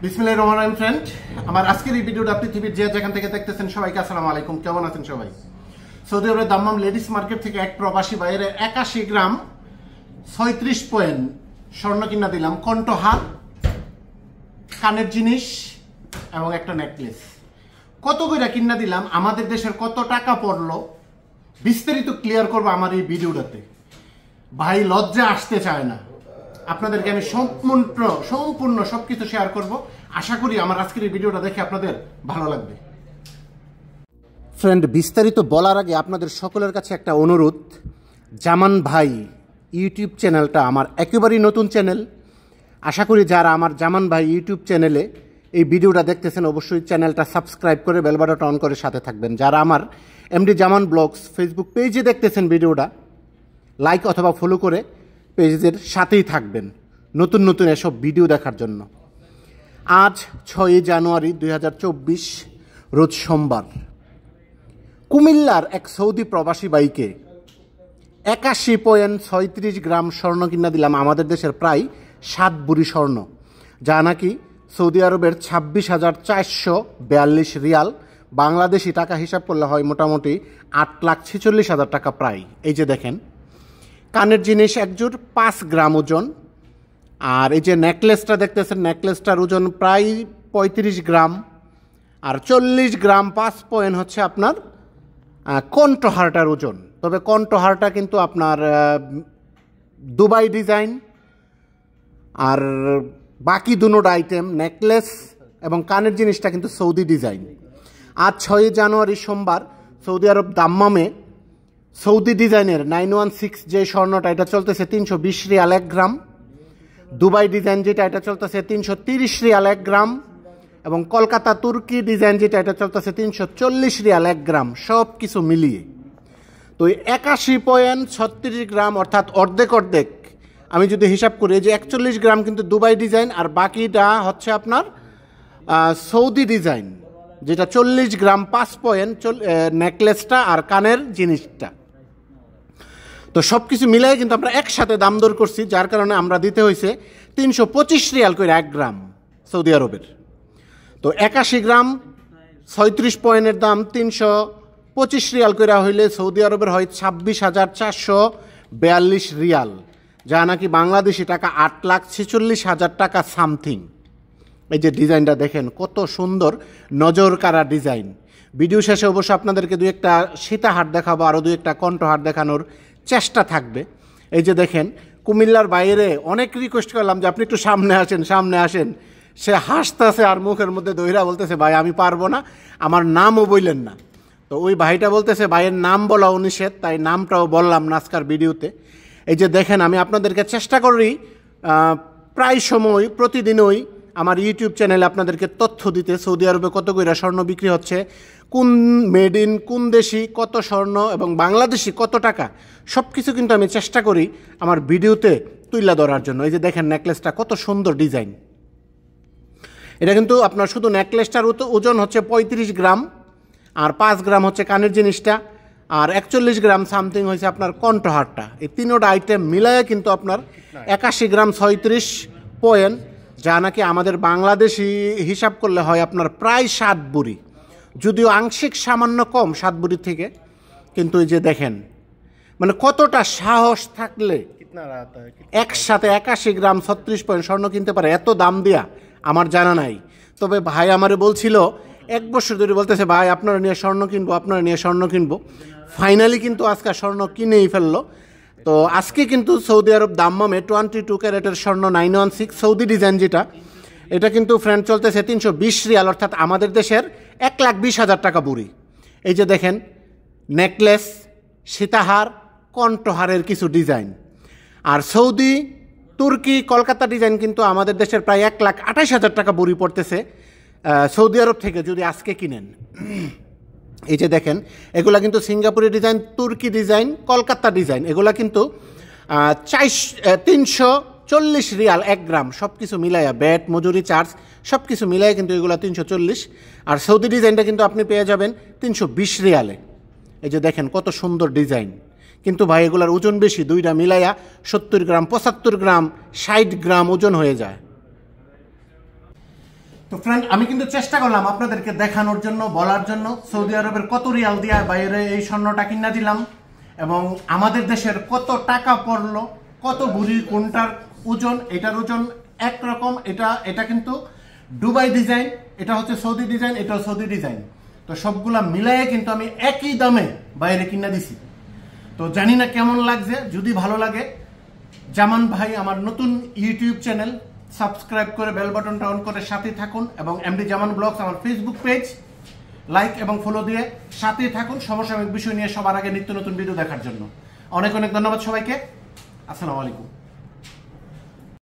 বিসমিল্লাহির রহমানির রহিম ফ্রেন্ড, আমার আজকের এই ভিডিওটা পৃথিবীর যে যেখান থেকে দেখতেছেন সবাইকে আসসালামু আলাইকুম। কেমন আছেন সবাই? সৌদি আরবের দাম্মাম লেডিস মার্কেট থেকে এক প্রবাসী বাইরে 81 গ্রাম 36 পয়েন্ট স্বর্ণ কিনা দিলাম, কণ্ঠহার, কানের জিনিস এবং একটা নেকলেস। কত কইরা কিনা দিলাম, আমাদের দেশের কত টাকা পড়লো, বিস্তারিত ক্লিয়ার করবো আমার এই ভিডিওটাতে। ভাই লজ্জা আসতে চায় না, আপনাদেরকে আমি সম্পূর্ণ সবকিছু শেয়ার করব। আশা করি আমার আজকের এই ভিডিওটা দেখে আপনাদের ভালো লাগবে। ফ্রেন্ড, বিস্তারিত বলার আগে আপনাদের সকলের কাছে একটা অনুরোধ, জামান ভাই ইউটিউব চ্যানেলটা আমার একেবারেই নতুন চ্যানেল। আশা করি যারা আমার জামান ভাই ইউটিউব চ্যানেলে এই ভিডিওটা দেখতেছেন অবশ্যই চ্যানেলটা সাবস্ক্রাইব করে বেল বাটনটা অন করে সাথে থাকবেন। যারা আমার এমডি জামান ব্লগস ফেসবুক পেজে দেখতেছেন ভিডিওটা, লাইক অথবা ফলো করে পেজের সাথেই থাকবেন নতুন নতুন এসব ভিডিও দেখার জন্য। আজ 6 জানুয়ারি 2024 রোজ সোমবার। কুমিল্লার এক সৌদি প্রবাসী বাইকে 81.36 গ্রাম স্বর্ণ কিনা দিলাম, আমাদের দেশের প্রায় 7 ভরি স্বর্ণ, যা নাকি সৌদি আরবের 26,442 রিয়াল, বাংলাদেশি টাকা হিসাব করলে হয় মোটামুটি 8,46,000 টাকা প্রায়। এই যে দেখেন, কানের জিনিস একজোড় 5 গ্রাম ওজন। আর এই যে নেকলেসটা দেখতেছেন, নেকলেসটার ওজন প্রায় 35 গ্রাম। আর 40 গ্রাম 5 পয়েন্ট হচ্ছে আপনার কণ্ঠহারটার ওজন। তবে কণ্ঠহারটা কিন্তু আপনার দুবাই ডিজাইন, আর বাকি দুটো আইটেম নেকলেস এবং কানের জিনিসটা কিন্তু সৌদি ডিজাইন। আজ 6 জানুয়ারি সোমবার সৌদি আরব দাম্মামে সৌদি ডিজাইনের 916 যে স্বর্ণটা, এটা চলতেছে 320 রিয়াল 1 গ্রাম। দুবাই ডিজাইন যেটা, এটা চলতেছে 330 রিয়াল 1 গ্রাম। এবং কলকাতা তুর্কি ডিজাইন যেটা, এটা চলতেছে 340 রিয়াল 1 গ্রাম। সব কিছু মিলিয়ে তো 81.36 গ্রাম, অর্থাৎ অর্ধেক। আমি যদি হিসাব করি যে 41 গ্রাম কিন্তু দুবাই ডিজাইন, আর বাকিটা হচ্ছে আপনার সৌদি ডিজাইন, যেটা 40 গ্রাম 5 পয়েন্ট নেকলেসটা আর কানের জিনিসটা। তো সব কিছু মিলাই কিন্তু আমরা একসাথে দাম দর করছি, যার কারণে আমরা দিতে হয়েছে 325 রিয়াল করে 1 গ্রাম সৌদি আরবের। তো 81 গ্রাম 36 পয়েন্টের দাম 325 রিয়াল করে হইলে সৌদি আরবের হয় 26,442 রিয়াল, যা নাকি বাংলাদেশি টাকা 8,46,000 টাকা সামথিং। এই যে ডিজাইনটা দেখেন কত সুন্দর, নজর কাড়া ডিজাইন। ভিডিও শেষে অবশ্য আপনাদেরকে দুই একটা সীতাহার দেখাবো, আরও দুই একটা কণ্ঠহার দেখানোর চেষ্টা থাকবে। এই যে দেখেন, কুমিল্লার বাইরে অনেক রিকোয়েস্ট করলাম যে আপনি একটু সামনে আসেন। সে হাসতেছে আর মুখের মধ্যে দইরা বলতেছে, ভাই আমি পারবো না, আমার নামও বললেন না। তো ওই ভাইটা বলতেছে ভাইয়ের নাম বলাও নিষেধ, তাই নামটাও বললাম না আজকের ভিডিওতে। এই যে দেখেন, আমি আপনাদেরকে চেষ্টা করি প্রায় সময় প্রতিদিনই আমার ইউটিউব চ্যানেলে আপনাদেরকে তথ্য দিতে, সৌদি আরবে কত কইরা স্বর্ণ বিক্রি হচ্ছে, কোন মেড ইন, কোন দেশি কত স্বর্ণ এবং বাংলাদেশি কত টাকা, সব কিছু কিন্তু আমি চেষ্টা করি আমার ভিডিওতে তুলে ধরার জন্য। এই যে দেখেন নেকলেসটা কত সুন্দর ডিজাইন। এটা কিন্তু আপনার শুধু নেকলেসটার ওজন হচ্ছে 35 গ্রাম, আর 5 গ্রাম হচ্ছে কানের জিনিসটা, আর 41 গ্রাম সামথিং হয়েছে আপনার কণ্ঠহারটা। এই তিনোটা আইটেম মিলাইয়া কিন্তু আপনার 81 গ্রাম 36 পয়েন্ট, যা নাকি আমাদের বাংলাদেশি হিসাব করলে হয় আপনার প্রায় 7 ভরি, যদিও আংশিক সামান্য কম 7 ভরি থেকে। কিন্তু এই যে দেখেন, মানে কতটা সাহস থাকলে একসাথে 81 গ্রাম 36 পয়েন্ট স্বর্ণ কিনতে পারে, এত দাম দিয়া আমার জানা নাই। তবে ভাই আমারে বলছিল 1 বছর ধরে, বলতেছে ভাই আপনারা নিয়ে স্বর্ণ কিনবো। ফাইনালি কিন্তু আজকে স্বর্ণ কিনেই ফেললো। তো আজকে কিন্তু সৌদি আরব দাম্মামে 22 ক্যারেটের স্বর্ণ 916 সৌদি ডিজাইন যেটা, এটা কিন্তু ফ্রেন্ড চলতেছে 320 রিয়াল, অর্থাৎ আমাদের দেশের 1,20,000 টাকা বুড়ি। এই যে দেখেন নেকলেস, সীতাহার, কণ্ঠহারের কিছু ডিজাইন। আর সৌদি, তুর্কি, কলকাতা ডিজাইন কিন্তু আমাদের দেশের প্রায় 1,28,000 টাকা বুড়ি পড়তেছে সৌদি আরব থেকে যদি আজকে কিনেন। এই যে দেখেন, এগুলা কিন্তু সিঙ্গাপুরি ডিজাইন, তুর্কি ডিজাইন, কলকাতা ডিজাইন, এগুলা কিন্তু 340 রিয়াল 1 গ্রাম, সব কিছু মিলাইয়া, ব্যাট, মজুরি, চার্জ সব কিছু মিলাইয়া কিন্তু এগুলা 340। আর সৌদি ডিজাইনটা কিন্তু আপনি পেয়ে যাবেন 320 রিয়ালে। এই যে দেখেন কত সুন্দর ডিজাইন। কিন্তু ভাই এগুলার ওজন বেশি, দুইটা মিলাইয়া 70 গ্রাম, 75 গ্রাম, 60 গ্রাম ওজন হয়ে যায়। তো ফ্রেন্ড, আমি কিন্তু চেষ্টা করলাম আপনাদেরকে দেখানোর জন্য, বলার জন্য সৌদি আরবের কত রিয়াল দিয়ে বাইরে এই স্বর্ণটা কিনা দিলাম এবং আমাদের দেশের কত টাকা পড়লো, কত ভরি, কোনটার ওজন, এটার ওজন একরকম, এটা কিন্তু দুবাই ডিজাইন, এটা হচ্ছে সৌদি ডিজাইন, এটাও সৌদি ডিজাইন। তো সবগুলা মিলাইয়ে কিন্তু আমি একই দামে বাইরে কিনা দিছি। তো জানি না কেমন লাগছে, যদি ভালো লাগে জামান ভাই আমার নতুন ইউটিউব চ্যানেল সাবস্ক্রাইব করে বেল বাটনটা অন করে সাথে থাকুন এবং এমডি জামান ব্লগস আমার ফেসবুক পেজ লাইক এবং ফলো দিয়ে সাথে থাকুন সমসাময়িক বিষয় নিয়ে সবার আগে নিত্য নতুন ভিডিও দেখার জন্য। অনেক অনেক ধন্যবাদ সবাইকে। আসসালামু আলাইকুম।